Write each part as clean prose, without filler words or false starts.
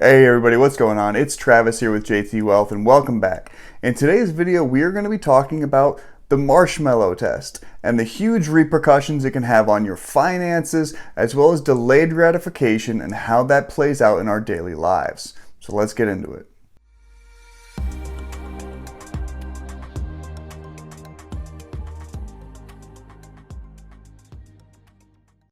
Hey everybody, what's going on? It's Travis here with JT Wealth and welcome back. In today's video, we are going to be talking about the marshmallow test and the huge repercussions it can have on your finances, as well as delayed gratification and how that plays out in our daily lives. So let's get into it.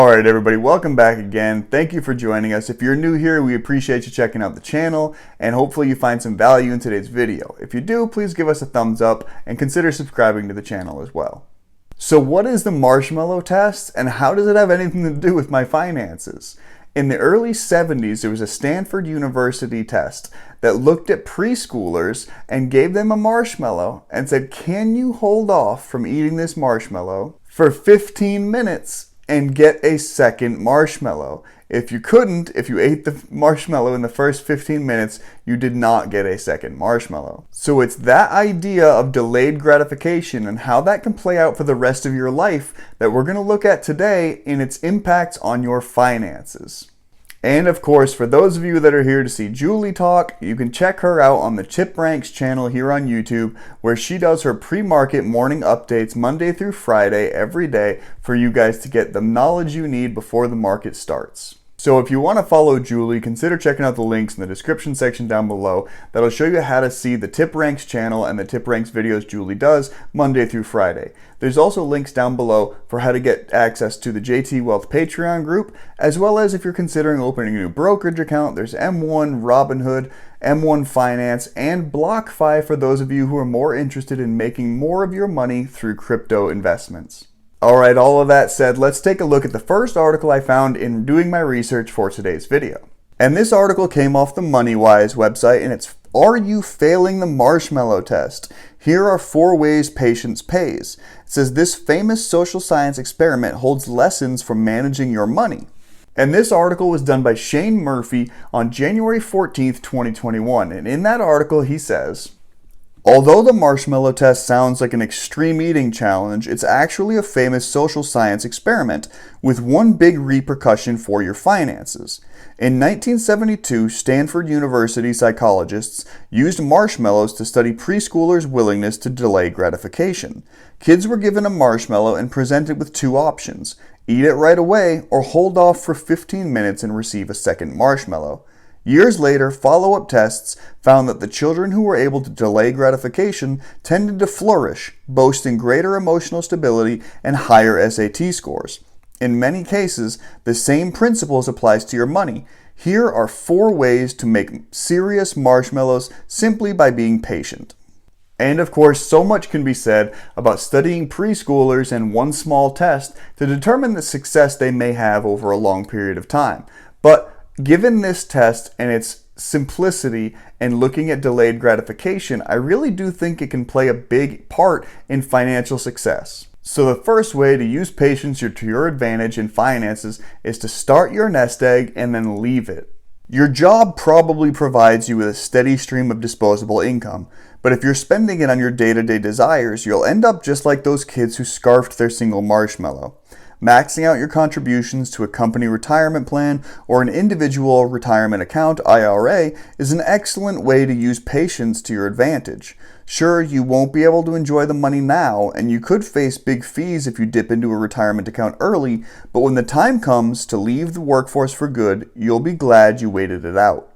Alright everybody, welcome back again. Thank you for joining us. If you're new here, we appreciate you checking out the channel and hopefully you find some value in today's video. If you do, please give us a thumbs up and consider subscribing to the channel as well. So what is the marshmallow test and how does it have anything to do with my finances? In the early 70s, there was a Stanford University test that looked at preschoolers and gave them a marshmallow and said, can you hold off from eating this marshmallow for 15 minutes and get a second marshmallow? If you ate the marshmallow in the first 15 minutes, you did not get a second marshmallow. So it's that idea of delayed gratification and how that can play out for the rest of your life that we're going to look at today in its impacts on your finances. And of course, for those of you that are here to see Julie talk, you can check her out on the Tip Ranks channel here on YouTube, where she does her pre-market morning updates Monday through Friday every day for you guys to get the knowledge you need before the market starts. So if you want to follow Julie, consider checking out the links in the description section down below. That'll show you how to see the Tip Ranks channel and the Tip Ranks videos Julie does Monday through Friday. There's also links down below for how to get access to the JT Wealth Patreon group, as well as if you're considering opening a new brokerage account, there's M1, Robinhood, M1 Finance, and BlockFi for those of you who are more interested in making more of your money through crypto investments. Alright, all of that said, let's take a look at the first article I found in doing my research for today's video. And this article came off the MoneyWise website, and it's Are You Failing the Marshmallow Test? Here are 4 ways patience pays. It says this famous social science experiment holds lessons from managing your money. And this article was done by Shane Murphy on January 14th, 2021. And in that article, he says, although the marshmallow test sounds like an extreme eating challenge, it's actually a famous social science experiment with one big repercussion for your finances. In 1972, Stanford University psychologists used marshmallows to study preschoolers' willingness to delay gratification. Kids were given a marshmallow and presented with 2 options: eat it right away or hold off for 15 minutes and receive a second marshmallow. Years later, follow-up tests found that the children who were able to delay gratification tended to flourish, boasting greater emotional stability and higher SAT scores. In many cases, the same principles applies to your money. Here are 4 ways to make serious marshmallows simply by being patient. And of course, so much can be said about studying preschoolers and one small test to determine the success they may have over a long period of time. But given this test and its simplicity and looking at delayed gratification, I really do think it can play a big part in financial success. So the first way to use patience to your advantage in finances is to start your nest egg and then leave it. Your job probably provides you with a steady stream of disposable income, but if you're spending it on your day-to-day desires, you'll end up just like those kids who scarfed their single marshmallow. Maxing out your contributions to a company retirement plan or an individual retirement account, IRA, is an excellent way to use patience to your advantage. Sure, you won't be able to enjoy the money now, and you could face big fees if you dip into a retirement account early, but when the time comes to leave the workforce for good, you'll be glad you waited it out.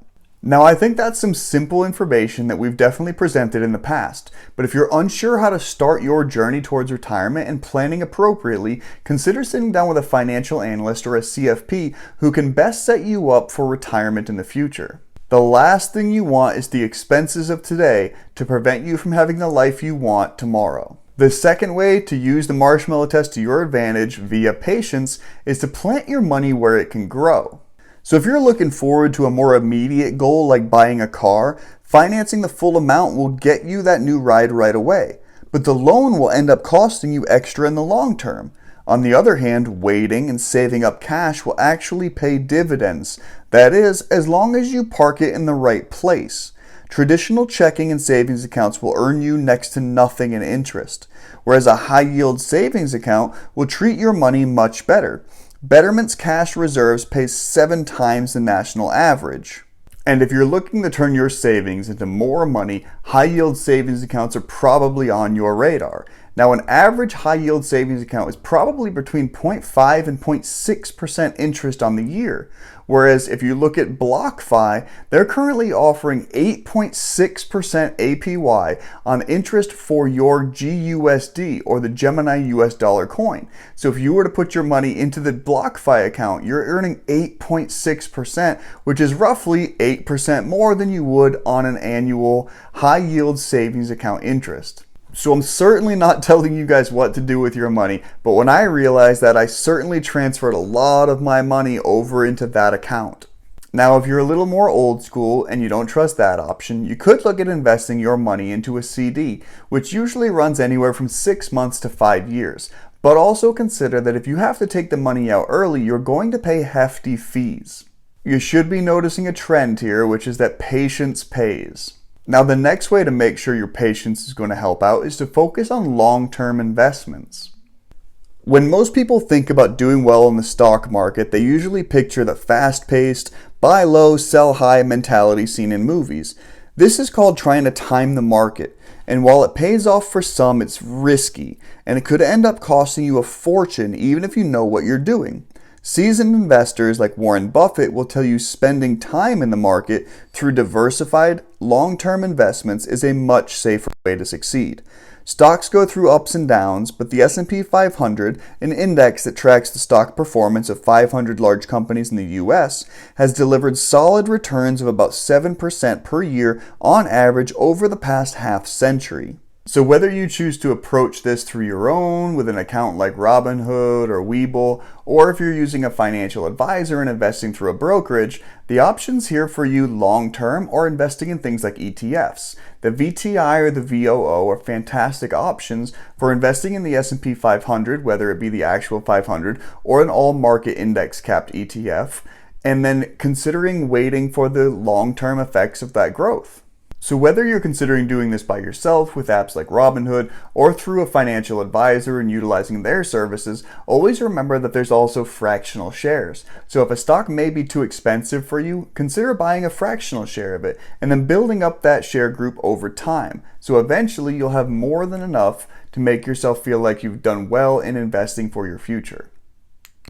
Now, I think that's some simple information that we've definitely presented in the past, but if you're unsure how to start your journey towards retirement and planning appropriately, consider sitting down with a financial analyst or a CFP who can best set you up for retirement in the future. The last thing you want is the expenses of today to prevent you from having the life you want tomorrow. The second way to use the marshmallow test to your advantage via patience is to plant your money where it can grow. So if you're looking forward to a more immediate goal like buying a car, financing the full amount will get you that new ride right away, but the loan will end up costing you extra in the long term. On the other hand, waiting and saving up cash will actually pay dividends. That is, as long as you park it in the right place. Traditional checking and savings accounts will earn you next to nothing in interest, whereas a high-yield savings account will treat your money much better. Betterment's cash reserves pays 7 times the national average. And if you're looking to turn your savings into more money, high yield savings accounts are probably on your radar. Now, an average high yield savings account is probably between 0.5 and 0.6% interest on the year. Whereas if you look at BlockFi, they're currently offering 8.6% APY on interest for your GUSD, or the Gemini US dollar coin. So if you were to put your money into the BlockFi account, you're earning 8.6%, which is roughly 8% more than you would on an annual high yield savings account interest. So I'm certainly not telling you guys what to do with your money, but when I realized that, I certainly transferred a lot of my money over into that account. Now, if you're a little more old school and you don't trust that option, you could look at investing your money into a CD, which usually runs anywhere from 6 months to 5 years. But also consider that if you have to take the money out early, you're going to pay hefty fees. You should be noticing a trend here, which is that patience pays. Now, the next way to make sure your patience is going to help out is to focus on long-term investments. When most people think about doing well in the stock market, they usually picture the fast-paced, buy low, sell high mentality seen in movies. This is called trying to time the market, and while it pays off for some, it's risky, and it could end up costing you a fortune even if you know what you're doing. Seasoned investors like Warren Buffett will tell you spending time in the market through diversified, long-term investments is a much safer way to succeed. Stocks go through ups and downs, but the S&P 500, an index that tracks the stock performance of 500 large companies in the US, has delivered solid returns of about 7% per year on average over the past half century. So whether you choose to approach this through your own with an account like Robinhood or Webull, or if you're using a financial advisor and investing through a brokerage, the options here for you long-term are investing in things like ETFs. The VTI or the VOO are fantastic options for investing in the S&P 500, whether it be the actual 500 or an all-market index capped ETF, and then considering waiting for the long-term effects of that growth. So whether you're considering doing this by yourself with apps like Robinhood or through a financial advisor and utilizing their services, always remember that there's also fractional shares. So if a stock may be too expensive for you, consider buying a fractional share of it and then building up that share group over time. So eventually you'll have more than enough to make yourself feel like you've done well in investing for your future.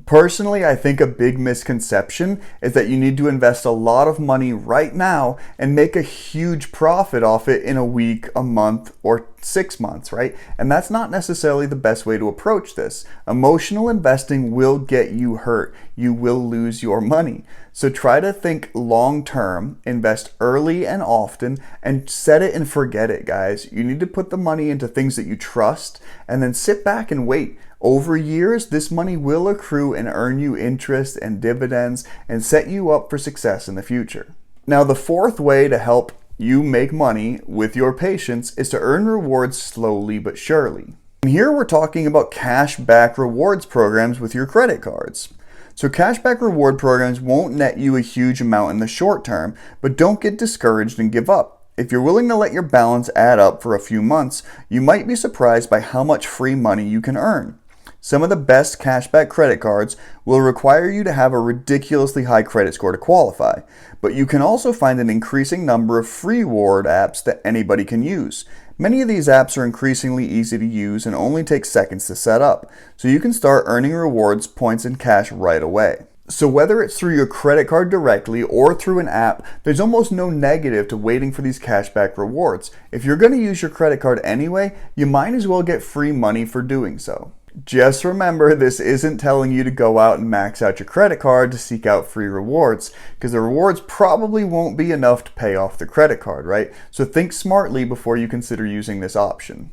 Personally, I think a big misconception is that you need to invest a lot of money right now and make a huge profit off it in a week, a month, or 6 months, right? And that's not necessarily the best way to approach this. Emotional investing will get you hurt. You will lose your money. So try to think long term, invest early and often, and set it and forget it, guys. You need to put the money into things that you trust and then sit back and wait. Over years, this money will accrue and earn you interest and dividends and set you up for success in the future. Now, the fourth way to help you make money with your patience is to earn rewards slowly but surely. And here we're talking about cashback rewards programs with your credit cards. So cashback reward programs won't net you a huge amount in the short term, but don't get discouraged and give up. If you're willing to let your balance add up for a few months, you might be surprised by how much free money you can earn. Some of the best cashback credit cards will require you to have a ridiculously high credit score to qualify, but you can also find an increasing number of free reward apps that anybody can use. Many of these apps are increasingly easy to use and only take seconds to set up, so you can start earning rewards points in cash right away. So whether it's through your credit card directly or through an app, there's almost no negative to waiting for these cashback rewards. If you're going to use your credit card anyway, you might as well get free money for doing so. Just remember, this isn't telling you to go out and max out your credit card to seek out free rewards, because the rewards probably won't be enough to pay off the credit card, right? So think smartly before you consider using this option.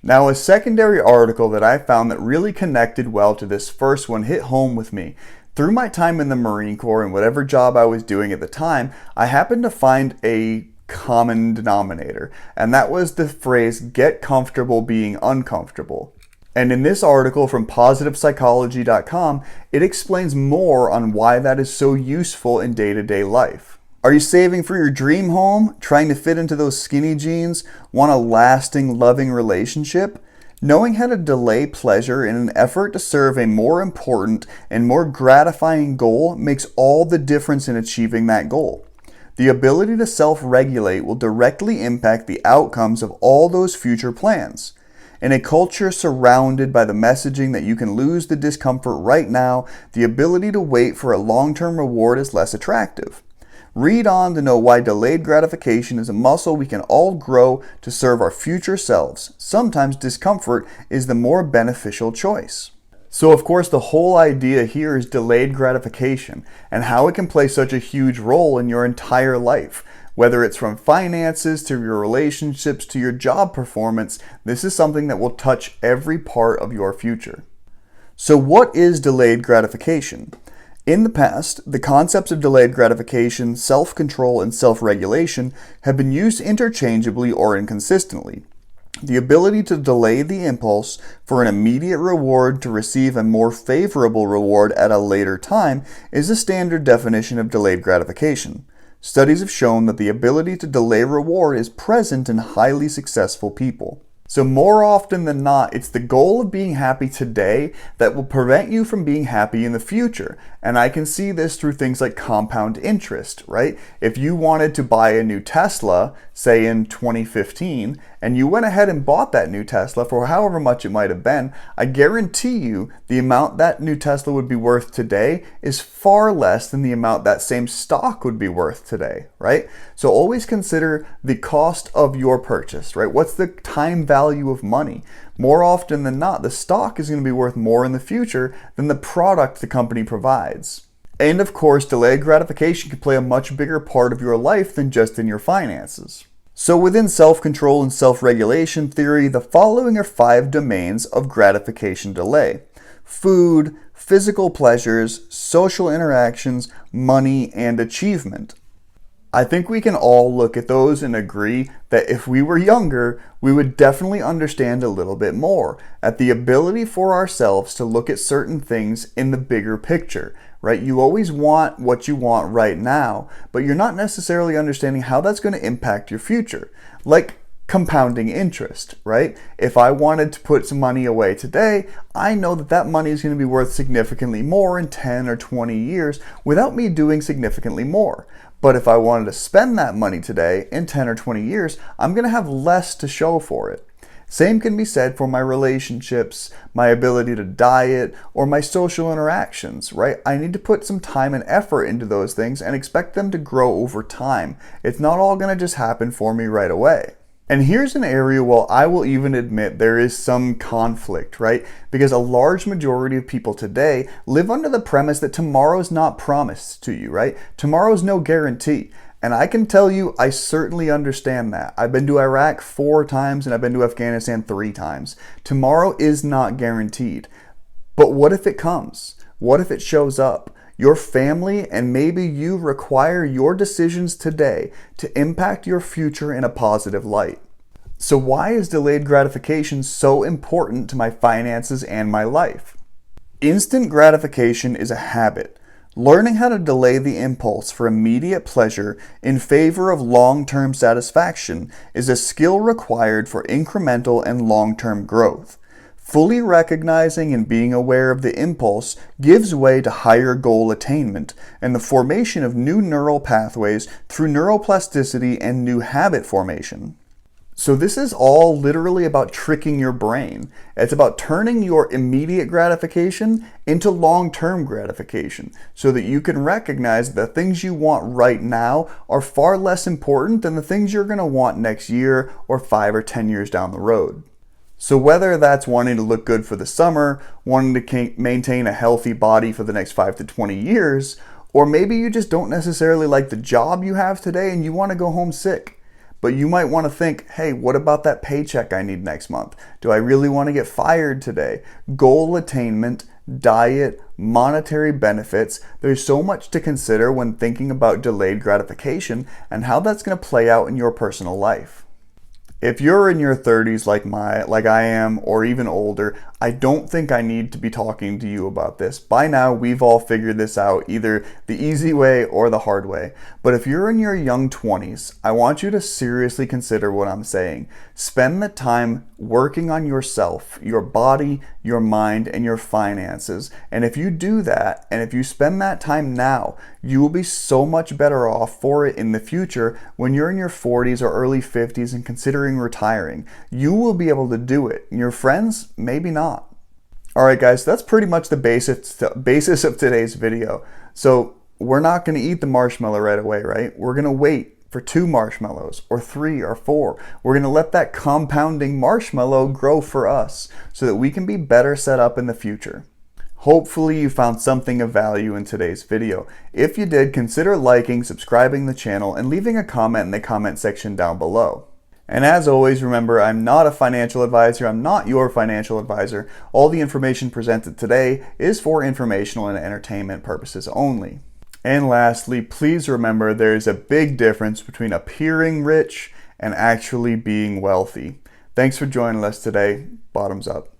Now, a secondary article that I found that really connected well to this first one hit home with me. Through my time in the Marine Corps and whatever job I was doing at the time, I happened to find a common denominator, and that was the phrase, "get comfortable being uncomfortable." And in this article from PositivePsychology.com, it explains more on why that is so useful in day-to-day life. Are you saving for your dream home? Trying to fit into those skinny jeans? Want a lasting, loving relationship? Knowing how to delay pleasure in an effort to serve a more important and more gratifying goal makes all the difference in achieving that goal. The ability to self-regulate will directly impact the outcomes of all those future plans. In a culture surrounded by the messaging that you can lose the discomfort right now, the ability to wait for a long-term reward is less attractive. Read on to know why delayed gratification is a muscle we can all grow to serve our future selves. Sometimes discomfort is the more beneficial choice. So of course the whole idea here is delayed gratification and how it can play such a huge role in your entire life. Whether it's from finances to your relationships to your job performance, this is something that will touch every part of your future. So what is delayed gratification? In the past, the concepts of delayed gratification, self-control, and self-regulation have been used interchangeably or inconsistently. The ability to delay the impulse for an immediate reward to receive a more favorable reward at a later time is the standard definition of delayed gratification. Studies have shown that the ability to delay reward is present in highly successful people. So more often than not, it's the goal of being happy today that will prevent you from being happy in the future. And I can see this through things like compound interest, right? If you wanted to buy a new Tesla, say in 2015, and you went ahead and bought that new Tesla for however much it might have been, I guarantee you the amount that new Tesla would be worth today is far less than the amount that same stock would be worth today, right? So always consider the cost of your purchase, right? What's the time value of money? More often than not, the stock is going to be worth more in the future than the product the company provides. And of course, delayed gratification can play a much bigger part of your life than just in your finances. So within self-control and self-regulation theory, the following are 5 domains of gratification delay: food, physical pleasures, social interactions, money, and achievement. I think we can all look at those and agree that if we were younger, we would definitely understand a little bit more at the ability for ourselves to look at certain things in the bigger picture, right? You always want what you want right now, but you're not necessarily understanding how that's going to impact your future. Like compounding interest, right? If I wanted to put some money away today, I know that that money is going to be worth significantly more in 10 or 20 years without me doing significantly more. But if I wanted to spend that money today in 10 or 20 years, I'm going to have less to show for it. Same can be said for my relationships, my ability to diet, or my social interactions, right? I need to put some time and effort into those things and expect them to grow over time. It's not all going to just happen for me right away. And here's an area where I will even admit there is some conflict, right? Because a large majority of people today live under the premise that tomorrow's not promised to you, right? Tomorrow's no guarantee. And I can tell you, I certainly understand that. I've been to Iraq 4 times and I've been to Afghanistan 3 times. Tomorrow is not guaranteed. But what if it comes? What if it shows up? Your family and maybe you require your decisions today to impact your future in a positive light. So why is delayed gratification so important to my finances and my life? Instant gratification is a habit. Learning how to delay the impulse for immediate pleasure in favor of long-term satisfaction is a skill required for incremental and long-term growth. Fully recognizing and being aware of the impulse gives way to higher goal attainment and the formation of new neural pathways through neuroplasticity and new habit formation. So this is all literally about tricking your brain. It's about turning your immediate gratification into long-term gratification so that you can recognize that the things you want right now are far less important than the things you're going to want next year or 5 or 10 years down the road. So whether that's wanting to look good for the summer, wanting to maintain a healthy body for the next 5 to 20 years, or maybe you just don't necessarily like the job you have today and you want to go home sick. But you might want to think, hey, what about that paycheck I need next month? Do I really want to get fired today? Goal attainment, diet, monetary benefits. There's so much to consider when thinking about delayed gratification and how that's going to play out in your personal life. If you're in your 30s like I am, or even older, I don't think I need to be talking to you about this. By now, we've all figured this out, either the easy way or the hard way. But if you're in your young 20s, I want you to seriously consider what I'm saying. Spend the time working on yourself, your body, your mind, and your finances. And if you do that, and if you spend that time now, you will be so much better off for it in the future when you're in your 40s or early 50s and considering retiring. You will be able to do it. Your friends, maybe not. Alright guys, that's pretty much the basis of today's video. So we're not going to eat the marshmallow right away, right? We're going to wait for 2 marshmallows, or 3 or 4. We're going to let that compounding marshmallow grow for us so that we can be better set up in the future. Hopefully you found something of value in today's video. If you did, consider liking, subscribing to the channel, and leaving a comment in the comment section down below. And as always, remember, I'm not a financial advisor. I'm not your financial advisor. All the information presented today is for informational and entertainment purposes only. And lastly, please remember there is a big difference between appearing rich and actually being wealthy. Thanks for joining us today. Bottoms up.